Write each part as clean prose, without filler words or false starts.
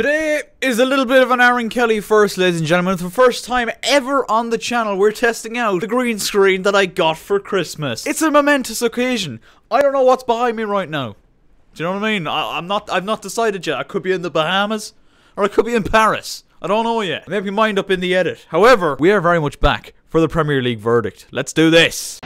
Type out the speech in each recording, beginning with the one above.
Today is a little bit of an Aaron Kelly first, ladies and gentlemen. For the first time ever on the channel, we're testing out the green screen that I got for Christmas. It's a momentous occasion. I don't know what's behind me right now. Do you know what I mean? I've not decided yet. I could be in the Bahamas, or I could be in Paris. I don't know yet. Maybe mind up in the edit. However, we are very much back for the Premier League verdict. Let's do this.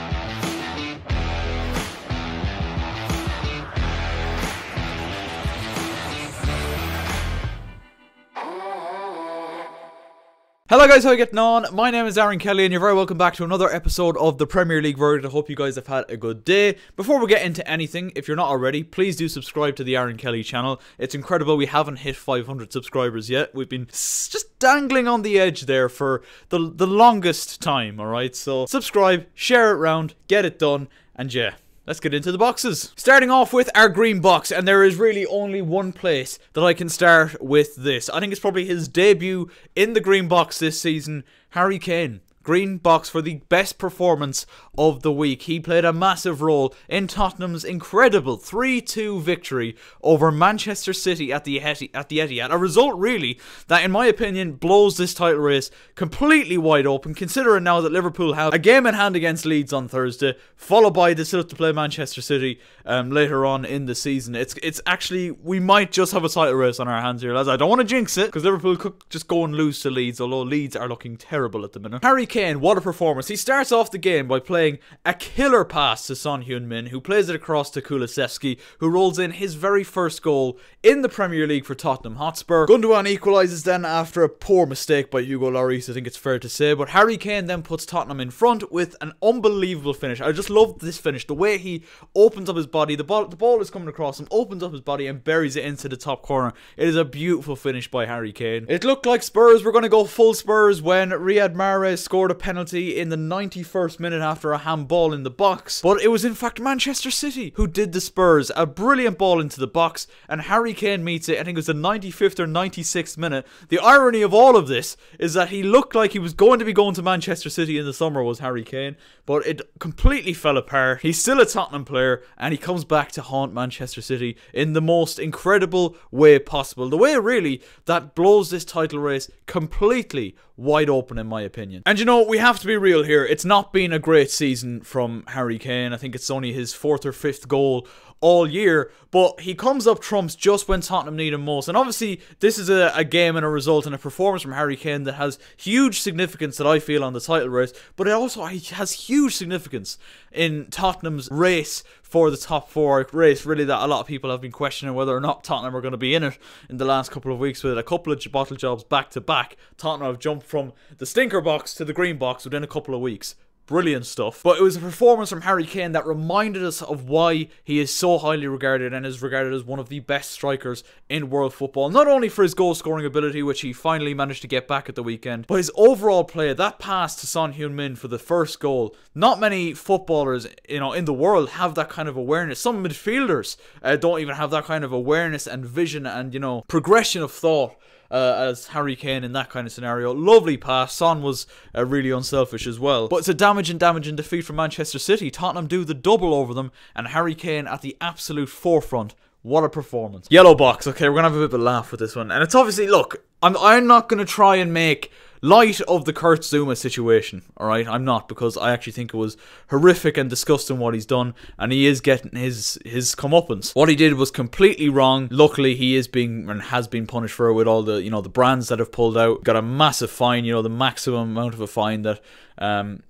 Hello guys, how are you getting on? My name is Aaron Kelly and you're very welcome back to another episode of the Premier League verdict. I hope you guys have had a good day. Before we get into anything, if you're not already, please do subscribe to the Aaron Kelly channel. It's incredible we haven't hit 500 subscribers yet. We've been just dangling on the edge there for the longest time, alright? So subscribe, share it around, get it done, and yeah. Let's get into the boxes. Starting off with our green box, and there is really only one place that I can start with this. I think it's probably his debut in the green box this season. Harry Kane. Green box for the best performance of the week. He played a massive role in Tottenham's incredible 3-2 victory over Manchester City at the Etihad. A result, really, that in my opinion blows this title race completely wide open, considering now that Liverpool have a game in hand against Leeds on Thursday, followed by the still to play Manchester City later on in the season. It's actually, we might just have a title race on our hands here, lads. I don't want to jinx it, because Liverpool could just go and lose to Leeds, although Leeds are looking terrible at the minute. Harry Kane, what a performance. He starts off the game by playing a killer pass to Son Heung-min, who plays it across to Kulusevski, who rolls in his very first goal in the Premier League for Tottenham Hotspur. Gundogan equalises then after a poor mistake by Hugo Lloris, I think it's fair to say, but Harry Kane then puts Tottenham in front with an unbelievable finish. I just love this finish, the way he opens up his body, the ball is coming across him, opens up his body and buries it into the top corner. It is a beautiful finish by Harry Kane. It looked like Spurs were going to go full Spurs when Riyad Mahrez scored a penalty in the 91st minute after a handball in the box, but it was in fact Manchester City who did the Spurs. A brilliant ball into the box and Harry Kane meets it. I think it was the 95th or 96th minute. The irony of all of this is that he looked like he was going to be going to Manchester City in the summer, was Harry Kane, but it completely fell apart. He's still a Tottenham player and he comes back to haunt Manchester City in the most incredible way possible. The way really that blows this title race completely wide open in my opinion. And you know, we have to be real here. It's not been a great season from Harry Kane. I think it's only his 4th or 5th goal all year, but he comes up trumps just when Tottenham need him most. And obviously this is a game and a result and a performance from Harry Kane that has huge significance that I feel on the title race, but it also has huge significance in Tottenham's race for the top 4 race, really, that a lot of people have been questioning whether or not Tottenham are going to be in it in the last couple of weeks. With a couple of bottle jobs back to back, Tottenham have jumped from the stinker box to the green box within a couple of weeks. Brilliant stuff. But it was a performance from Harry Kane that reminded us of why he is so highly regarded and is regarded as one of the best strikers in world football. Not only for his goal scoring ability, which he finally managed to get back at the weekend, but his overall play. That pass to Son Heung-min for the first goal. Not many footballers, you know, in the world have that kind of awareness. Some midfielders don't even have that kind of awareness and vision and, you know, progression of thought as Harry Kane in that kind of scenario. Lovely pass. Son was really unselfish as well. But it's a damaging defeat from Manchester City. Tottenham do the double over them and Harry Kane at the absolute forefront. What a performance. Yellow box. Okay, we're going to have a bit of a laugh with this one. And it's obviously, look, I'm not going to try and make light of the Kurt Zouma situation, alright? I'm not, because I actually think it was horrific and disgusting what he's done, and he is getting his comeuppance. What he did was completely wrong. Luckily, he is being and has been punished for it with all the, you know, the brands that have pulled out. Got a massive fine, you know, the maximum amount of a fine that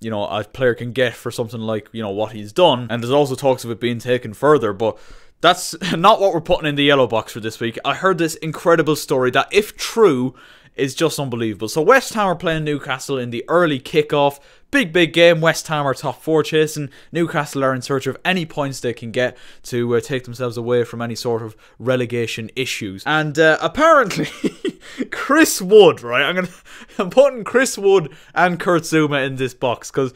you know, a player can get for something like, you know, what he's done. And there's also talks of it being taken further, but that's not what we're putting in the yellow box for this week. I heard this incredible story that, if true, is just unbelievable. So West Ham are playing Newcastle in the early kickoff. Big game. West Ham are top 4 chasing. Newcastle are in search of any points they can get to take themselves away from any sort of relegation issues. And apparently Chris Wood, right? I'm putting Chris Wood and Kurt Zouma in this box because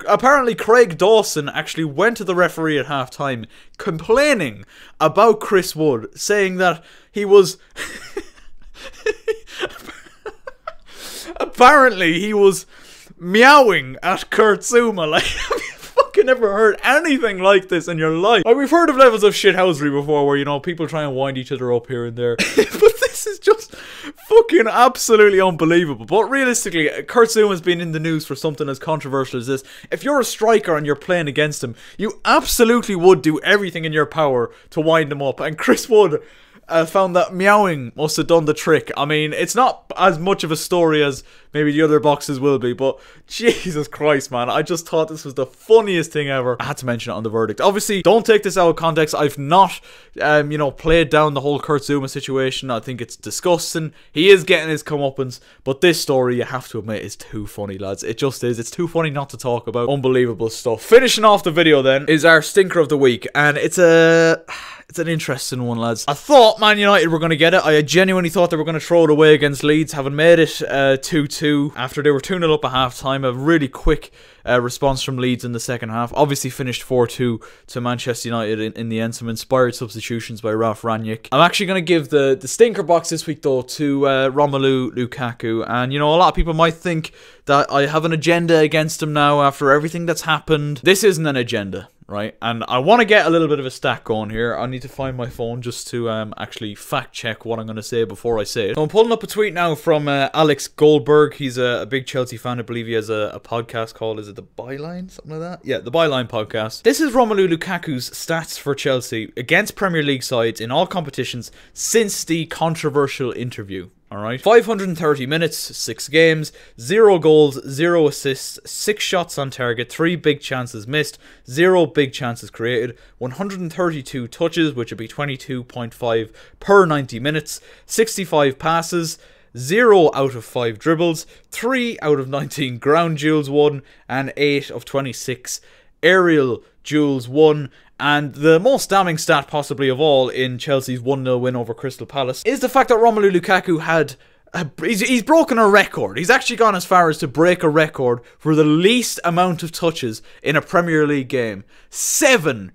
apparently Craig Dawson actually went to the referee at half-time complaining about Chris Wood, saying that he was apparently he was meowing at Kurt Zouma. Like, have you fucking ever heard anything like this in your life? Like, we've heard of levels of shithousery before where, you know, people try and wind each other up here and there. But this is just Fucking absolutely unbelievable. But realistically, Kurt Zouma's been in the news for something as controversial as this. If you're a striker and you're playing against him, you absolutely would do everything in your power to wind him up. And Chris Wood found that meowing must have done the trick. I mean, it's not as much of a story as maybe the other boxes will be, but Jesus Christ, man, I just thought this was the funniest thing ever. I had to mention it on the verdict. Obviously, don't take this out of context. I've not, you know, played down the whole Kurt Zouma situation. I think it's disgusting. He is getting his comeuppance, but this story, you have to admit, is too funny, lads. It just is. It's too funny not to talk about. Unbelievable stuff. Finishing off the video then is our stinker of the week, and it's an interesting one, lads. I thought Man United were going to get it. I genuinely thought they were going to throw it away against Leeds, having made it 2-2 after they were 2-0 up at half-time. A really quick response from Leeds in the second half. Obviously finished 4-2 to Manchester United in the end. Some inspired substitutions by Ralf Rangnick. I'm actually going to give the stinker box this week, though, to Romelu Lukaku. And, you know, a lot of people might think that I have an agenda against him now after everything that's happened. This isn't an agenda, right? And I want to get a little bit of a stat going here. I need to find my phone just to actually fact check what I'm going to say before I say it. So I'm pulling up a tweet now from Alex Goldberg. He's a big Chelsea fan. I believe he has a podcast called, is it The Byline? Something like that? Yeah, The Byline podcast. This is Romelu Lukaku's stats for Chelsea against Premier League sides in all competitions since the controversial interview. Alright, 530 minutes, 6 games, 0 goals, 0 assists, 6 shots on target, 3 big chances missed, 0 big chances created, 132 touches, which would be 22.5 per 90 minutes, 65 passes, 0 out of 5 dribbles, 3 out of 19 ground duels won, and 8 of 26 aerial duels won. And the most damning stat possibly of all in Chelsea's 1-0 win over Crystal Palace is the fact that Romelu Lukaku had... He's broken a record. He's actually gone as far as to break a record for the least amount of touches in a Premier League game. 7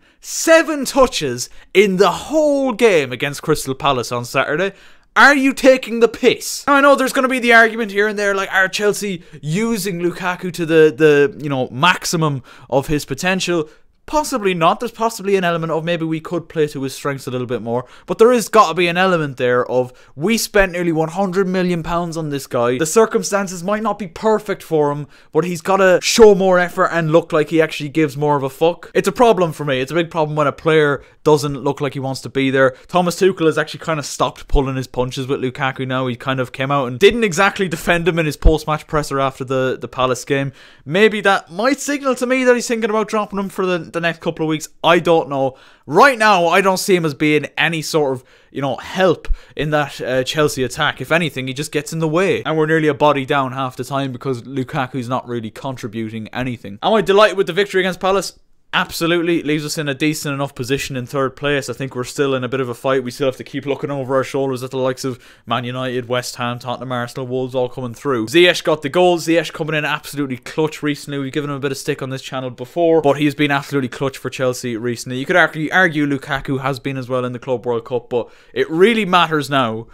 touches in the whole game against Crystal Palace on Saturday. Are you taking the piss? Now, I know there's going to be the argument here and there, like, are Chelsea using Lukaku to the you know, maximum of his potential? Possibly not. There's possibly an element of maybe we could play to his strengths a little bit more. But there is got to be an element there of we spent nearly £100 million on this guy. The circumstances might not be perfect for him, but he's got to show more effort and look like he actually gives more of a fuck. It's a problem for me. It's a big problem when a player doesn't look like he wants to be there. Thomas Tuchel has actually kind of stopped pulling his punches with Lukaku now. He kind of came out and didn't exactly defend him in his post-match presser after the Palace game. Maybe that might signal to me that he's thinking about dropping him for the next couple of weeks. I don't know. Right now, I don't see him as being any sort of, you know, help in that Chelsea attack. If anything, he just gets in the way. And we're nearly a body down half the time because Lukaku's not really contributing anything. Am I delighted with the victory against Palace? Absolutely. It leaves us in a decent enough position in third place. I think we're still in a bit of a fight. We still have to keep looking over our shoulders at the likes of Man United, West Ham, Tottenham, Arsenal, Wolves all coming through. Ziyech got the goal. Ziyech coming in absolutely clutch recently. We've given him a bit of stick on this channel before, but he's been absolutely clutch for Chelsea recently. You could actually argue Lukaku has been as well in the Club World Cup, but it really matters now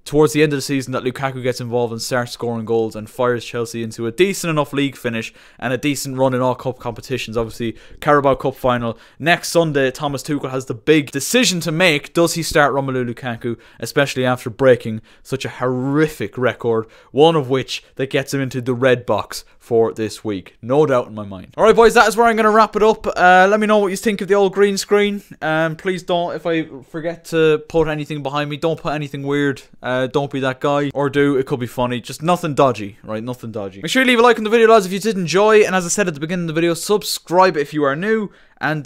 towards the end of the season that Lukaku gets involved and starts scoring goals and fires Chelsea into a decent enough league finish and a decent run in all cup competitions. Obviously, Carabao Cup final next Sunday. Thomas Tuchel has the big decision to make. Does he start Romelu Lukaku, especially after breaking such a horrific record, one of which that gets him into the red box for this week? No doubt in my mind. Alright boys, that is where I'm going to wrap it up. Let me know what you think of the old green screen. Please don't, if I forget to put anything behind me, don't put anything weird. Don't be that guy. Or do, it could be funny. Just nothing dodgy, right? Nothing dodgy. Make sure you leave a like on the video, lads, if you did enjoy. And as I said at the beginning of the video, subscribe if you are new. And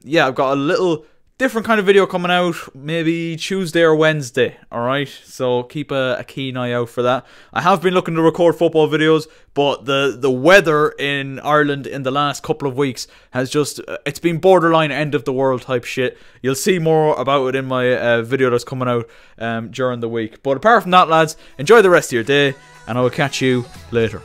yeah, I've got a little different kind of video coming out, maybe Tuesday or Wednesday, alright? So keep a keen eye out for that. I have been looking to record football videos, but the weather in Ireland in the last couple of weeks has just, it's been borderline end of the world type shit. You'll see more about it in my video that's coming out during the week. But apart from that, lads, enjoy the rest of your day, and I will catch you later.